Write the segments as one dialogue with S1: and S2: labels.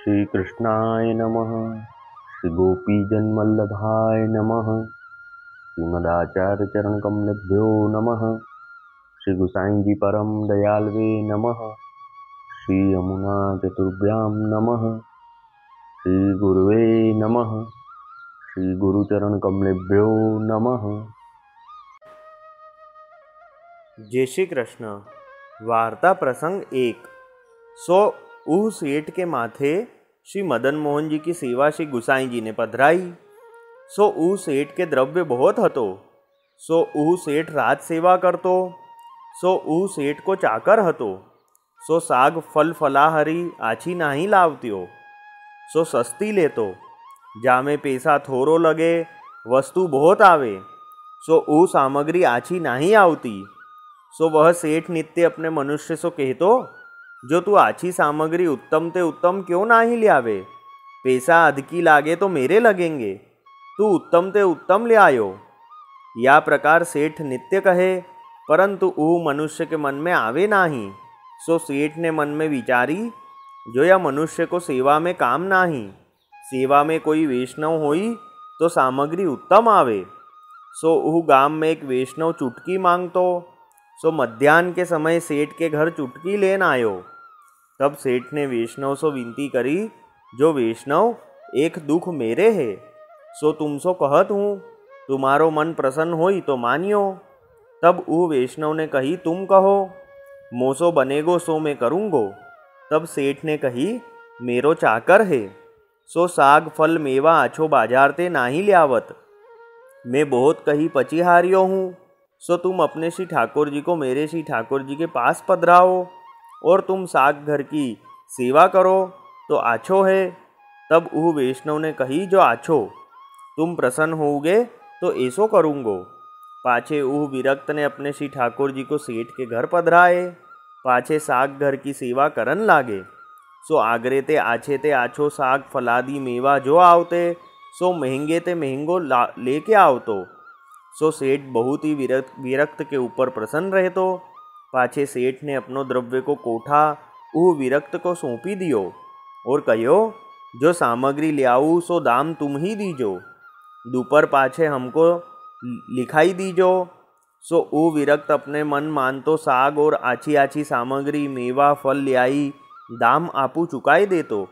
S1: श्री कृष्णाय नमः। श्री गोपीजनवल्लभाय नमः। श्रीमदाचार्य चरण कमलेभ्यो नमः। श्री गुसाई जी परम दयालवे नमः। श्री यमुना चतुर्भ्यां नमः। श्री गुरुवे नमः। श्री गुरुचरण कमलेभ्यो नमः।
S2: जय श्री कृष्ण। वार्ता प्रसंग 1। सो ऊह सेठ के माथे श्री मदन मोहन जी की सेवा श्री गुसाई जी ने पधराई। सो ऊह सेठ के द्रव्य बहुत हतो। सो ऊह सेठ राज सेवा करतो। सो ऊह सेठ को चाकर हतो। सो साग फल फलाहरी आछी नाही लावत्यो। सो सस्ती लेतो। जामे पैसा थोरो लगे वस्तु बहुत आवे। सो ऊ सामग्री आछी नहीं आवती। सो वह सेठ नित्य अपने मनुष्य सो कहतो, जो तू आछी सामग्री उत्तम ते उत्तम क्यों नाही ले आवे। पैसा अधकी लागे तो मेरे लगेंगे। तू उत्तम ते उत्तम ले आयो। या प्रकार सेठ नित्य कहे, परंतु ऊ मनुष्य के मन में आवे नाही। सो सेठ ने मन में विचारी, जो या मनुष्य को सेवा में काम नाही। सेवा में कोई वैष्णव होई तो सामग्री उत्तम आवे। सो ऊ गाम में एक वैष्णव चुटकी मांगतो। सो मध्याह्न के समय सेठ के घर चुटकी लेन आयो। तब सेठ ने वैष्णव सो विनती करी, जो वैष्णव एक दुख मेरे है। सो तुम सो कहत हूँ, तुम्हारो मन प्रसन्न होई तो मानियो। तब ऊ वैष्णव ने कही, तुम कहो, मोसो बनेगो सो मैं करूँगो। तब सेठ ने कही, मेरो चाकर है। सो साग फल मेवा आछो बाजार ते नाही ल्यावत। मैं बहुत कही पचिहारियो हूँ। सो तुम अपने श्री ठाकुर जी को मेरे श्री ठाकुर जी के पास पधराओ और तुम साग घर की सेवा करो तो आछो है। तब ऊ वैष्णव ने कही, जो आछो तुम प्रसन्न होगे तो ऐसो करूँगो। पाछे ऊ विरक्त ने अपने श्री ठाकुर जी को सेठ के घर पधराए। पाछे साग घर की सेवा करन लागे। सो आगरे ते आछो साग फलादी मेवा जो आवते, सो महंगे ते महंगो लेके आवतो। सो सेठ बहुत ही विरक्त के ऊपर प्रसन्न रहतो। पाछे सेठ ने अपनो द्रव्य को कोठा ऊ विरक्त को सौंपी दियो और कहो, जो सामग्री लियाऊ सो दाम तुम ही दीजो। दोपहर पाछे हमको लिखाई दीजो। सो ऊ विरक्त अपने मन मानतो साग और आछी आछी सामग्री मेवा फल लियाई दाम आपू चुकाई देतो।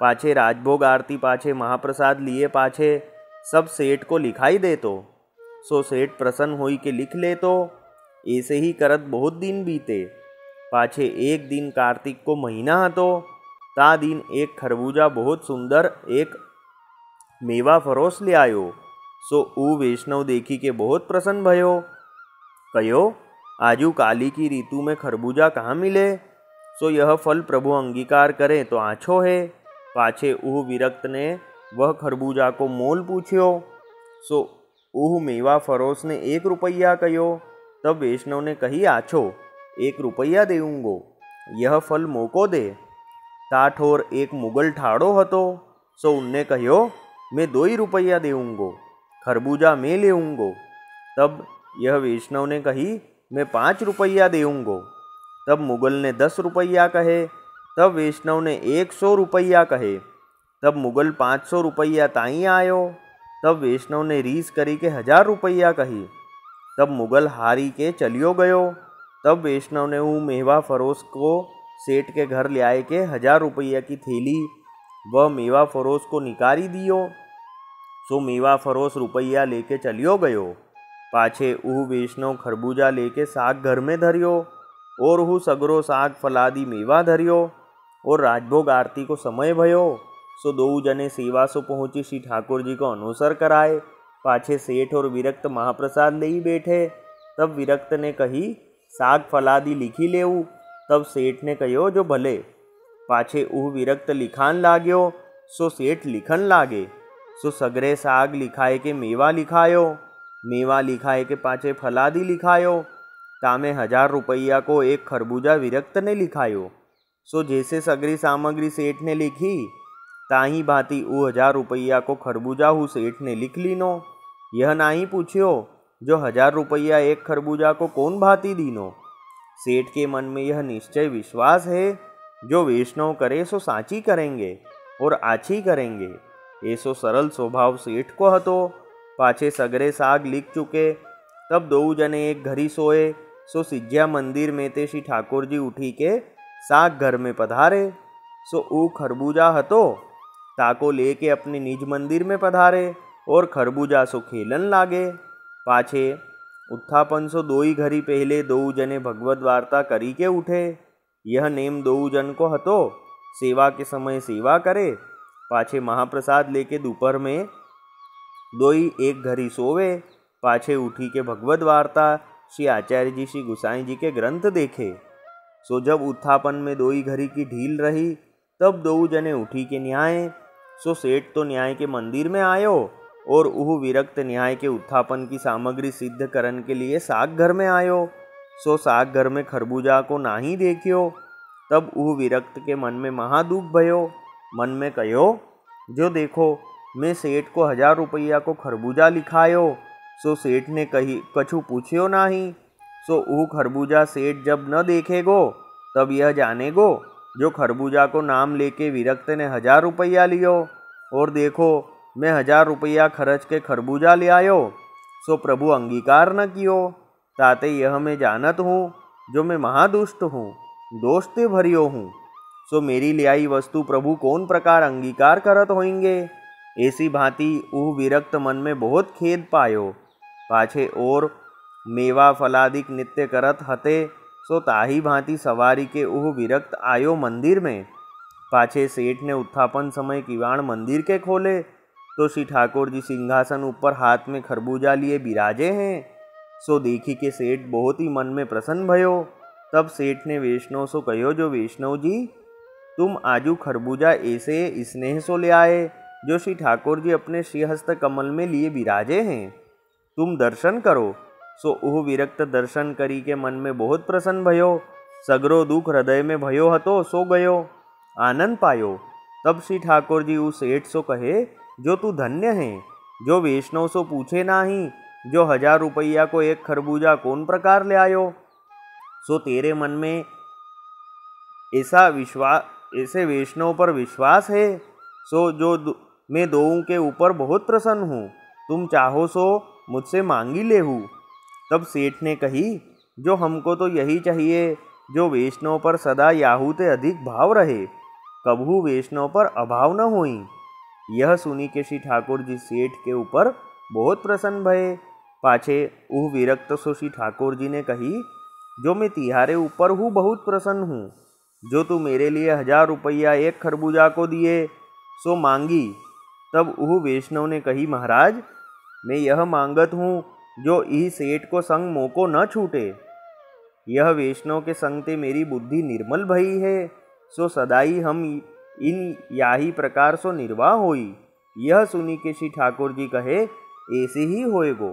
S2: पाछे राजभोग आरती पाछे महाप्रसाद लिए पाछे सब सेठ को लिखाई देतो। सो सेठ प्रसन्न होई के लिख ले तो ऐसे ही करत बहुत दिन बीते। पाछे एक दिन कार्तिक को महीना हतो। ता दिन एक खरबूजा बहुत सुंदर एक मेवा फरोस ले आयो। सो ऊ वैष्णव देखी के बहुत प्रसन्न भयो। कहो, आजू काली की ऋतु में खरबूजा कहाँ मिले। सो यह फल प्रभु अंगीकार करे तो आछो है। पाछे ऊ विरक्त ने वह खरबूजा को मोल पूछ्यो। सो ऊह मेवा फरोस ने 1 रुपया कहो। तब वैष्णव ने कही, आछो 1 रुपया देऊँगो, यह फल मोको दे। ताठ और एक मुगल ठाड़ो हतो। सो उनने कहो, मैं 2 ही रुपया देऊँगो, खरबूजा मैं लेऊँगो। तब यह वैष्णव ने कही, मैं 5 रुपया देऊँगो। तब मुगल ने 10 रुपया कहे। तब वैष्णव ने 100 रुपया कहे। तब मुगल 500 रुपया ताई आयो। तब वैष्णव ने रीस करी के 1000 रुपया कही। तब मुगल हारी के चलियो गयो। तब वैष्णव ने वो मेवा फरोस को सेठ के घर ले आए के 1000 रुपया की थैली वह मेवा फरोस को निकारी दियो। सो मेवा फरोस रुपया लेके चलियो गयो। पाछे ऊ वैष्णव खरबूजा लेके साग घर में धरियो और ऊ सगरो साग फलादी मेवा धरियो और राजभोग आरती को समय भयो। सो 2 जने सेवा सो पहुँची श्री ठाकुर जी को अनुसर कराए। पाछे सेठ और विरक्त महाप्रसाद ले ही बैठे। तब विरक्त ने कही, साग फलादी लिखी लेऊ। तब सेठ ने कहो, जो भले। पाछे ऊ विरक्त लिखान लाग्यो। सो सेठ लिखन लागे। सो सगरे साग लिखाए के मेवा लिखायो। मेवा लिखाए के पाछे फलादी लिखायो। तामे 1000 रुपया को एक खरबूजा विरक्त ने लिखायो। सो जैसे सगरी सामग्री सेठ ने लिखी, ताही भांति ऊ 1000 रुपया को खरबूजा हु सेठ ने लिख लीनो। यह नाही पूछ्यो, जो 1000 रुपया एक खरबूजा को कौन भांति दीनो। सेठ के मन में यह निश्चय विश्वास है, जो वैष्णव करे सो साची करेंगे। और आછી करेंगे। ऐसो सरल स्वभाव सेठ को हतो। पाछे सगरे साग लिख चुके। तब दो जने एक घरी सोए। सो सिज्या मंदिर में ते श्री ठाकुर जी उठी के साग घर में पधारे। सो ऊ खरबूजा हतो ताको लेके अपने निज मंदिर में पधारे और खरबूजा सो खेलन लागे। पाछे उत्थापन सो दोई घड़ी पहले दो जने भगवत वार्ता करी के उठे। यह नेम दो जन को हतो सेवा के समय सेवा करे। पाछे महाप्रसाद लेके दोपहर में दोई एक घड़ी सोवे। पाछे उठी के भगवत वार्ता श्री आचार्य जी श्री गुसाई जी के ग्रंथ देखे। सो जब उत्थापन में दोई घड़ी की ढील रही तब दो जने उठी के न्याय। सो सेठ तो न्याय के मंदिर में आयो और उह विरक्त न्याय के उत्थापन की सामग्री सिद्ध करन के लिए साग घर में आयो। सो साग घर में खरबूजा को नाही देखियो। तब उह विरक्त के मन में महादुख भयो। मन में कहो, जो देखो मैं सेठ को 1000 रुपया को खरबूजा लिखायो। सो सेठ ने कछु पूछ्यो नाही। सो उह खरबूजा सेठ जब न देखेगो तब यह जानेगो जो खरबूजा को नाम लेके विरक्त ने 1000 रुपया लियो। और देखो मैं 1000 रुपया खर्च के खरबूजा ले आयो। सो प्रभु अंगीकार न कियो। ताते यह मैं जानत हूँ जो मैं महादुष्ट हूँ, दोष ते भरियो हूँ। सो मेरी ले आई वस्तु प्रभु कौन प्रकार अंगीकार करत होंगे। ऐसी भांति उह विरक्त मन में बहुत खेद पायो। पाछे और मेवा फलादिक नित्य करत हते। सो ताही भांति सवारी के उह विरक्त आयो मंदिर में। पाछे सेठ ने उत्थापन समय किवाड़ मंदिर के खोले तो श्री ठाकुर जी सिंहासन ऊपर हाथ में खरबूजा लिए बिराजे हैं। सो देखी के सेठ बहुत ही मन में प्रसन्न भयो। तब सेठ ने वैष्णव सो कहो, जो वैष्णव जी तुम आजू खरबूजा ऐसे स्नेह सो ले आए जो श्री ठाकुर जी अपने श्रीहस्त कमल में लिए बिराजे हैं। तुम दर्शन करो। सो उह विरक्त दर्शन करी के मन में बहुत प्रसन्न भयो। सगरो दुख हृदय में भयो हतो सो गयो, आनंद पायो। तब श्री ठाकुर जी उस सेठ सो कहे, जो तू धन्य है, जो वैष्णव सो पूछे नाही, जो 1000 रुपया को एक खरबूजा कौन प्रकार ले आयो। सो तेरे मन में ऐसे वैष्णव पर विश्वास है। सो जो मैं दोऊ के ऊपर बहुत प्रसन्न हूँ। तुम चाहो सो मुझसे मांगी लेहू। तब सेठ ने कही, जो हमको तो यही चाहिए जो वैष्णव पर सदा याहूते अधिक भाव रहे, कभू वैष्णव पर अभाव न होई। यह सुनी के श्री ठाकुर जी सेठ के ऊपर बहुत प्रसन्न भये। पाछे उह विरक्त सो श्री ठाकुर जी ने कही, जो मैं तिहारे ऊपर हूँ बहुत प्रसन्न हूँ। जो तू मेरे लिए 1000 रुपया एक खरबूजा को दिए सो मांगी। तब उह वैष्णव ने कही, महाराज मैं यह मांगत हूँ जो ई सेठ को संग मोको न छूटे। यह वैष्णव के संग ते मेरी बुद्धि निर्मल भई है। सो सदाई हम इन याही प्रकार सो निर्वाह होई। यह सुनी के श्री ठाकुर जी कहे, ऐसे ही होएगो।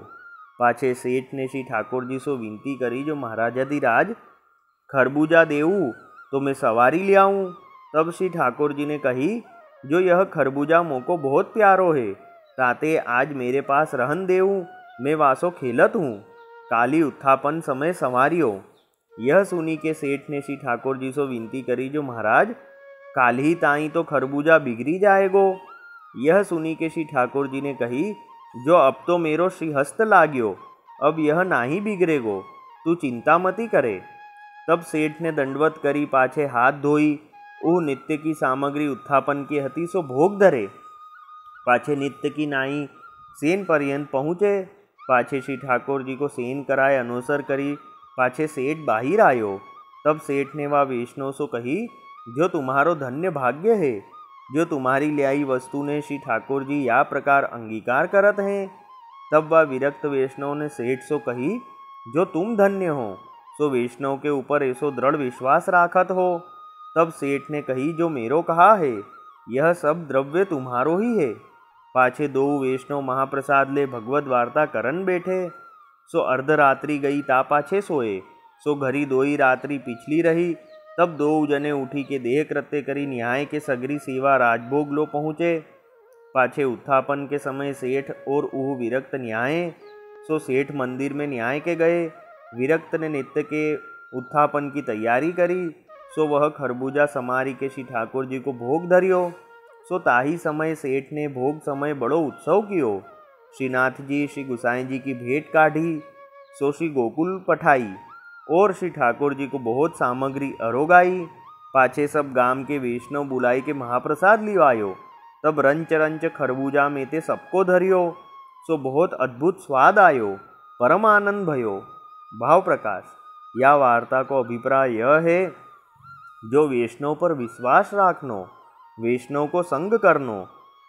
S2: पाछे सेठ ने श्री ठाकुर जी सो विनती करी, जो महाराजाधिराज खरबूजा देऊ तो मैं सवारी ले आऊँ। तब श्री ठाकुर जी ने कही, जो यह खरबूजा मोको बहुत प्यारो है, ताते आज मेरे पास रहन देऊ, मैं वासो खेलत हूँ। काली उत्थापन समय संवारियो। यह सुनी के सेठ ने श्री ठाकुर जी सो विनती करी, जो महाराज काल ही ताई तो खरबूजा बिगड़ी जाएगो। यह सुनी के श्री ठाकुर जी ने कही, जो अब तो मेरो श्रीहस्त लाग्यो, अब यह नाही बिगड़ेगो, तू चिंता मती करे। तब सेठ ने दंडवत करी, पाछे हाथ धोई। ऊ नित्य की सामग्री उत्थापन की हती सो भोग धरे। पाछे नित्य की नाई सेन पर्यंत पहुँचे। पाछे श्री ठाकुर जी को सेन कराए अनुसर करी। पाछे सेठ बाहिर आयो। तब सेठ ने वह वैष्णव सो कही, जो तुम्हारो धन्य भाग्य है, जो तुम्हारी ले आई वस्तु ने श्री ठाकुर जी या प्रकार अंगीकार करत हैं। तब वह विरक्त वैष्णव ने सेठ सो कही, जो तुम धन्य हो, सो वैष्णव के ऊपर ऐसो दृढ़ विश्वास राखत हो। तब सेठ ने कही, जो मेरो कहा है, यह सब द्रव्य तुम्हारो ही है। पाछे दो वैष्णव महाप्रसाद ले भगवत वार्ता करन बैठे। सो अर्धरात्रि गई ता पाछे सोए। सो घरी दोई रात्रि पिछली रही। तब दो जने उठी के देह कृत्य करी न्याय के सगरी सेवा राजभोग लो पहुँचे। पाछे उत्थापन के समय सेठ और उह विरक्त न्याय। सो सेठ मंदिर में न्याय के गए। विरक्त ने नित्य के उत्थापन की तैयारी करी। सो वह खरबूजा समारी के श्री ठाकुर जी को भोग धरियो। सो ताही समय सेठ ने भोग समय बड़ो उत्सव कियो। श्रीनाथ जी श्री गुसाई जी की भेंट काढ़ी, सो श्री गोकुल पठाई और श्री ठाकुर जी को बहुत सामग्री अरोगाई। पाछे सब गाम के वैष्णव बुलाई के महाप्रसाद लिवायो। तब रंच रंच खरबूजा में ते सबको धरियो, सो बहुत अद्भुत स्वाद आयो, परम आनंद भयो। भाव प्रकाश। या वार्ता को अभिप्राय यह है, जो वैष्णव पर विश्वास राखनो, वैष्णव को संग करनो,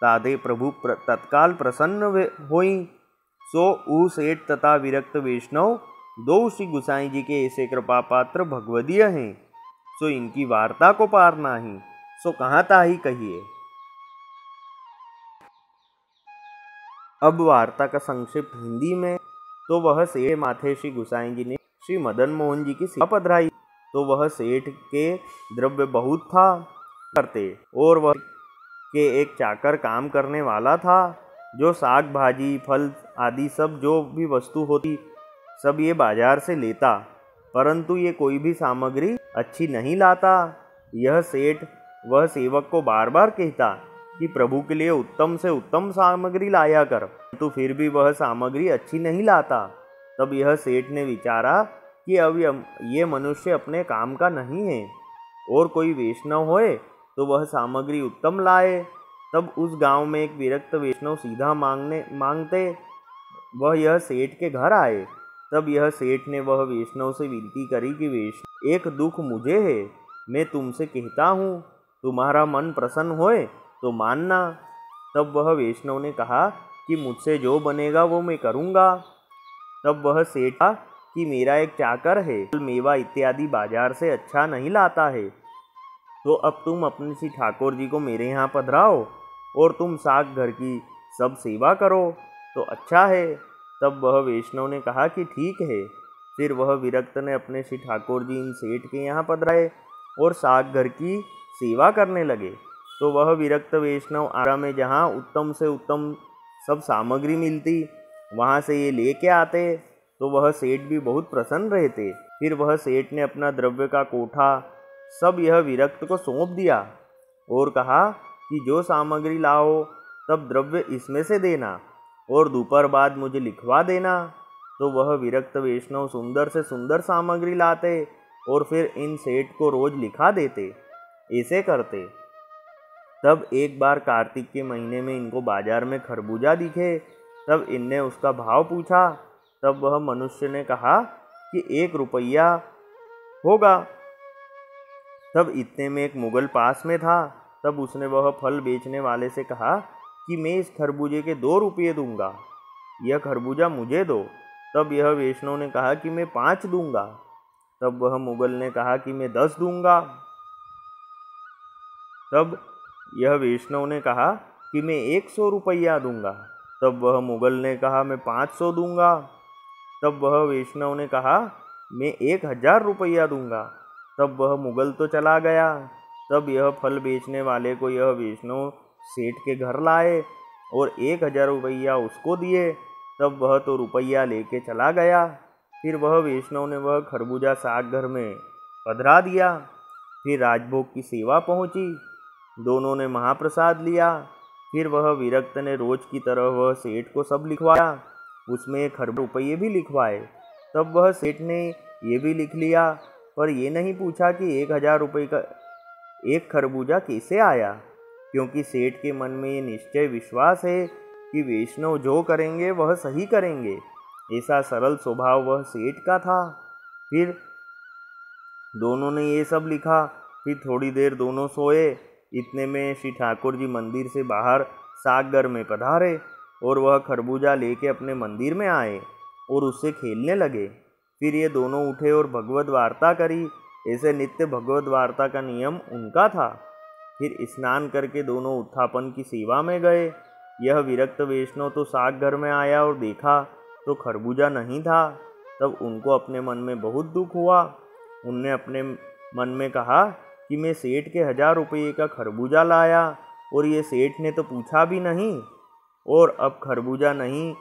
S2: तादे प्रभु तत्काल प्रसन्न होई। सो ऊ सेठ तथा विरक्त वैष्णव दो श्री गुसाई जी के ऐसे कृपा पात्र भगवदीय हैं। सो इनकी वार्ता को पार नाही, सो कहाँ ताही कहिए। अब वार्ता का संक्षिप्त हिंदी में। तो वह सेठ माथे श्री गुसाई जी ने श्री मदन मोहन जी की सेवा पधराई। तो वह सेठ के द्रव्य बहुत था करते, और वह के एक चाकर काम करने वाला था, जो साग भाजी फल आदि सब जो भी वस्तु होती सब ये बाजार से लेता, परंतु ये कोई भी सामग्री अच्छी नहीं लाता। यह सेठ वह सेवक को बार बार कहता कि प्रभु के लिए उत्तम से उत्तम सामग्री लाया कर, तो फिर भी वह सामग्री अच्छी नहीं लाता। तब यह सेठ ने विचारा कि अब ये मनुष्य अपने काम का नहीं है, और कोई वैष्णव होए तो वह सामग्री उत्तम लाए। तब उस गांव में एक विरक्त वैष्णव सीधा मांगते वह यह सेठ के घर आए। तब यह सेठ ने वह वैष्णव से विनती करी कि वैष्णव, एक दुख मुझे है, मैं तुमसे कहता हूँ, तुम्हारा मन प्रसन्न होए तो मानना। तब वह वैष्णव ने कहा कि मुझसे जो बनेगा वो मैं करूँगा। तब वह सेठ कहा कि मेरा एक चाकर है, मेवा इत्यादि बाजार से अच्छा नहीं लाता है, तो अब तुम अपने श्री ठाकुर जी को मेरे यहाँ पधराओ और तुम साग घर की सब सेवा करो तो अच्छा है। तब वह वैष्णव ने कहा कि ठीक है। फिर वह विरक्त ने अपने श्री ठाकुर जी इन सेठ के यहाँ पधराए और साग घर की सेवा करने लगे। तो वह विरक्त वैष्णव आरा में जहाँ उत्तम से उत्तम सब सामग्री मिलती, वहाँ से ये लेके आते, तो वह सेठ भी बहुत प्रसन्न रहते। फिर वह सेठ ने अपना द्रव्य का कोठा सब यह विरक्त को सौंप दिया और कहा कि जो सामग्री लाओ तब द्रव्य इसमें से देना और दोपहर बाद मुझे लिखवा देना। तो वह विरक्त वैष्णव सुंदर से सुंदर सामग्री लाते और फिर इन सेठ को रोज लिखा देते। ऐसे करते। तब एक बार कार्तिक के महीने में इनको बाजार में खरबूजा दिखे। तब इनने उसका भाव पूछा। तब वह मनुष्य ने कहा कि 1 रुपया होगा। तब इतने में एक मुगल पास में था। तब उसने वह फल बेचने वाले से कहा कि मैं इस खरबूजे के 2 रुपये दूंगा, यह खरबूजा मुझे दो। तब यह वैष्णव ने कहा कि मैं 5 दूंगा। तब वह मुगल ने कहा कि मैं 10 दूंगा। तब यह वैष्णव ने कहा कि मैं 100 रुपया दूंगा। तब वह मुगल ने कहा मैं 500 दूंगा। तब वह वैष्णव ने कहा मैं 1000 रुपया दूंगा। तब वह मुगल तो चला गया। तब यह फल बेचने वाले को यह वैष्णव सेठ के घर लाए और 1000 रुपया उसको दिए। तब वह तो रुपया लेके चला गया। फिर वह वैष्णव ने वह खरबूजा साग घर में पधरा दिया। फिर राजभोग की सेवा पहुंची, दोनों ने महाप्रसाद लिया। फिर वह विरक्त ने रोज की तरह वह सेठ को सब लिखवाया, उसमें 1 रुपये भी लिखवाए। तब वह सेठ ने ये भी लिख लिया, पर ये नहीं पूछा कि 1000 रुपये का एक खरबूजा कैसे आया, क्योंकि सेठ के मन में ये निश्चय विश्वास है कि वैष्णव जो करेंगे वह सही करेंगे। ऐसा सरल स्वभाव वह सेठ का था। फिर दोनों ने ये सब लिखा। फिर थोड़ी देर दोनों सोए। इतने में श्री ठाकुर जी मंदिर से बाहर सागर में पधारे और वह खरबूजा लेके अपने मंदिर में आए और उससे खेलने लगे। फिर ये दोनों उठे और भगवत वार्ता करी। ऐसे नित्य भगवत वार्ता का नियम उनका था। फिर स्नान करके दोनों उत्थापन की सेवा में गए। यह विरक्त वैष्णव तो साग घर में आया और देखा तो खरबूजा नहीं था। तब उनको अपने मन में बहुत दुख हुआ। उनने अपने मन में कहा कि मैं सेठ के 1000 रुपये का खरबूजा लाया और ये सेठ ने तो पूछा भी नहीं, और अब खरबूजा नहीं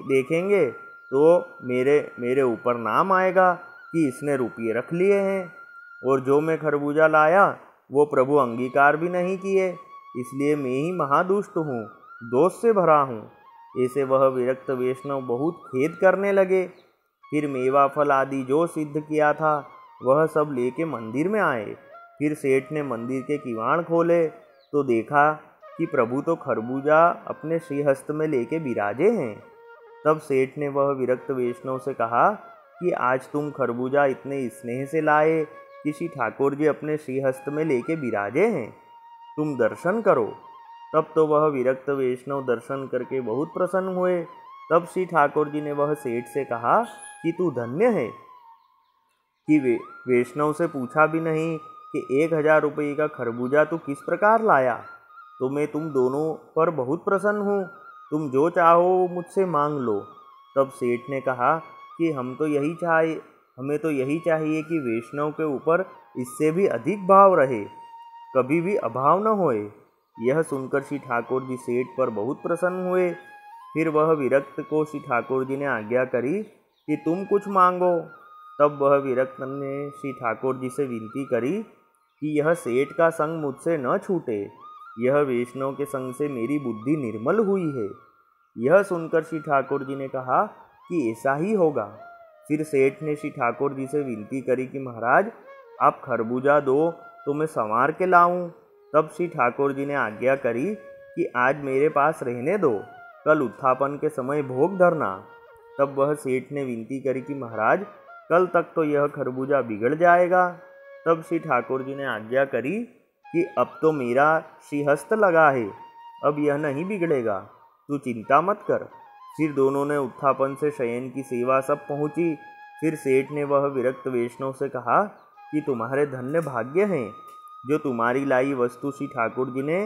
S2: देखेंगे तो मेरे ऊपर नाम आएगा कि इसने रुपये रख लिए हैं, और जो मैं खरबूजा लाया वो प्रभु अंगीकार भी नहीं किए। इसलिए मैं ही महादुष्ट हूँ, दोष से भरा हूँ। ऐसे वह विरक्त वैष्णव बहुत खेद करने लगे। फिर मेवा फल आदि जो सिद्ध किया था वह सब लेके मंदिर में आए। फिर सेठ ने मंदिर के किवाड़ खोले तो देखा कि प्रभु तो खरबूजा अपने श्रीहस्त में लेके विराजे हैं। तब सेठ ने वह विरक्त वैष्णव से कहा कि आज तुम खरबूजा इतने स्नेह से लाए कि श्री ठाकुर जी अपने श्रीहस्त में लेके विराजे हैं, तुम दर्शन करो। तब तो वह विरक्त वैष्णव दर्शन करके बहुत प्रसन्न हुए। तब श्री ठाकुर जी ने वह सेठ से कहा कि तू धन्य है कि वैष्णव से पूछा भी नहीं कि 1000 रुपये का खरबूजा तू किस प्रकार लाया। तो मैं तुम दोनों पर बहुत प्रसन्न हूँ, तुम जो चाहो मुझसे मांग लो। तब सेठ ने कहा कि हमें तो यही चाहिए कि वैष्णव के ऊपर इससे भी अधिक भाव रहे, कभी भी अभाव न होए। यह सुनकर श्री ठाकुर जी सेठ पर बहुत प्रसन्न हुए। फिर वह विरक्त को श्री ठाकुर जी ने आज्ञा करी कि तुम कुछ मांगो। तब वह विरक्त ने श्री ठाकुर जी से विनती करी कि यह सेठ का संग मुझसे न छूटे, यह वैष्णव के संग से मेरी बुद्धि निर्मल हुई है। यह सुनकर श्री ठाकुर जी ने कहा कि ऐसा ही होगा। फिर सेठ ने श्री ठाकुर जी से विनती करी कि महाराज आप खरबूजा दो तो मैं संवार के लाऊं। तब श्री ठाकुर जी ने आज्ञा करी कि आज मेरे पास रहने दो, कल उत्थापन के समय भोग धरना। तब वह सेठ ने विनती करी कि महाराज कल तक तो यह खरबूजा बिगड़ जाएगा। तब श्री ठाकुर जी ने आज्ञा करी कि अब तो मेरा श्रीहस्त लगा है, अब यह नहीं बिगड़ेगा, तू चिंता मत कर। फिर दोनों ने उत्थापन से शयन की सेवा सब पहुँची। फिर सेठ ने वह विरक्त वैष्णव से कहा कि तुम्हारे धन्य भाग्य हैं जो तुम्हारी लाई वस्तु श्री ठाकुर जी ने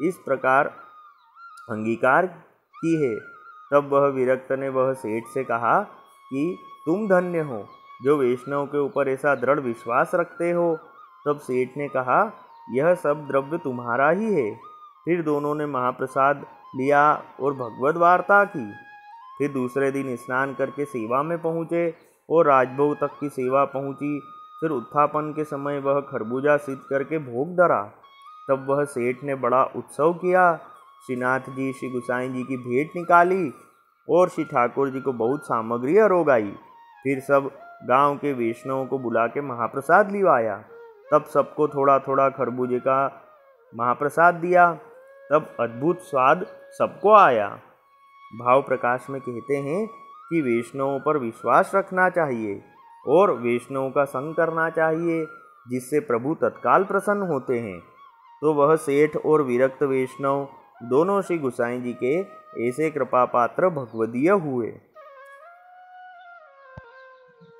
S2: इस प्रकार अंगीकार की है। तब वह विरक्त ने वह सेठ से कहा कि तुम धन्य हो जो वैष्णव के ऊपर ऐसा दृढ़ विश्वास रखते हो। तब सेठ ने कहा यह सब द्रव्य तुम्हारा ही है। फिर दोनों ने महाप्रसाद लिया और भगवद वार्ता की। फिर दूसरे दिन स्नान करके सेवा में पहुँचे और राजभोग तक की सेवा पहुँची। फिर उत्थापन के समय वह खरबूजा सिद्ध करके भोग धरा। तब वह सेठ ने बड़ा उत्सव किया, श्रीनाथ जी श्री गुसाई जी की भेंट निकाली और श्री ठाकुर जी को बहुत सामग्री अरोगाई। फिर सब गांव के वैष्णवों को बुला के महाप्रसाद लिवाया। तब सबको थोड़ा थोड़ा खरबूजे का महाप्रसाद दिया। तब अद्भुत स्वाद सबको आया। भाव प्रकाश में कहते हैं कि वैष्णवों पर विश्वास रखना चाहिए और वैष्णवों का संग करना चाहिए, जिससे प्रभु तत्काल प्रसन्न होते हैं। तो वह सेठ और विरक्त वैष्णव दोनों श्री गुसाई जी के ऐसे कृपा पात्र भगवदीय हुए।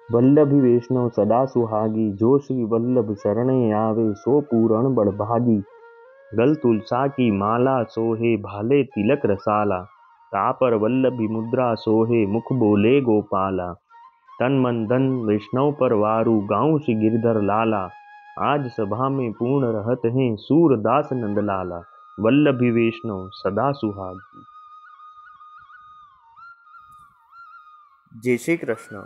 S1: वल्लभी वैष्णव सदा सुहागी, जो श्री वल्लभ शरणे आवे सो पूरण बड़भागी। गल तुलसा की माला सोहे, भाले तिलक रसाला। तापर वल्लभी मुद्रा सोहे, मुख बोले गोपाला। तन मन धन वैष्णव पर वारू, गाँव श्री गिरधर लाला। आज सभा में पूर्ण रहत हैं, सूरदास नंदलाला। वल्लभी वैष्णव सदा सुहागी।
S2: जय श्री कृष्ण।